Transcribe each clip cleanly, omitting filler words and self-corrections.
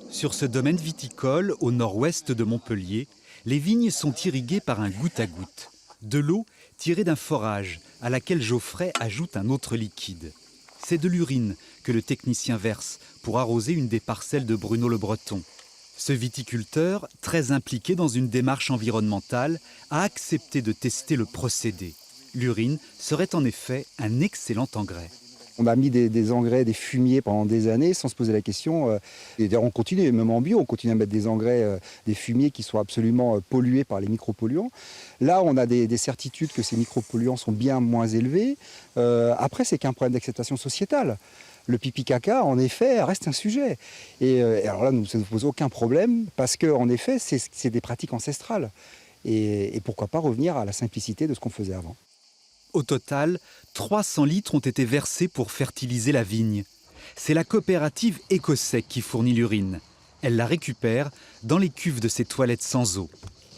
Sur ce domaine viticole, au nord-ouest de Montpellier, les vignes sont irriguées par un goutte à goutte. De l'eau tirée d'un forage à laquelle Geoffrey ajoute un autre liquide. C'est de l'urine que le technicien verse pour arroser une des parcelles de Bruno le Breton. Ce viticulteur, très impliqué dans une démarche environnementale, a accepté de tester le procédé. L'urine serait en effet un excellent engrais. On a mis des engrais, des fumiers pendant des années sans se poser la question. Et d'ailleurs, on continue, même en bio, on continue à mettre des engrais, des fumiers qui sont absolument pollués par les micropolluants. Là, on a des certitudes que ces micropolluants sont bien moins élevés. Après, c'est qu'un problème d'acceptation sociétale. Le pipi-caca, en effet, reste un sujet. Et alors là, ça ne nous pose aucun problème parce qu'en effet, c'est des pratiques ancestrales. Et pourquoi pas revenir à la simplicité de ce qu'on faisait avant. Au total, 300 litres ont été versés pour fertiliser la vigne. C'est la coopérative Ecosec qui fournit l'urine. Elle la récupère dans les cuves de ses toilettes sans eau,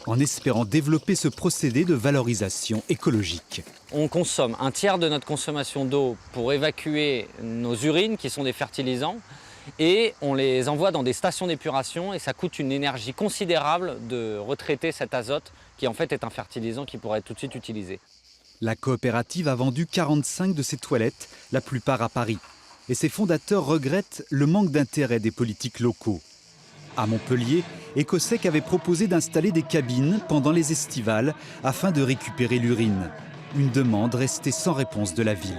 en espérant développer ce procédé de valorisation écologique. On consomme un tiers de notre consommation d'eau pour évacuer nos urines, qui sont des fertilisants, et on les envoie dans des stations d'épuration, et ça coûte une énergie considérable de retraiter cet azote, qui en fait est un fertilisant qui pourrait être tout de suite utilisé. La coopérative a vendu 45 de ses toilettes, la plupart à Paris. Et ses fondateurs regrettent le manque d'intérêt des politiques locaux. À Montpellier, Ecosec avait proposé d'installer des cabines pendant les estivales afin de récupérer l'urine. Une demande restée sans réponse de la ville.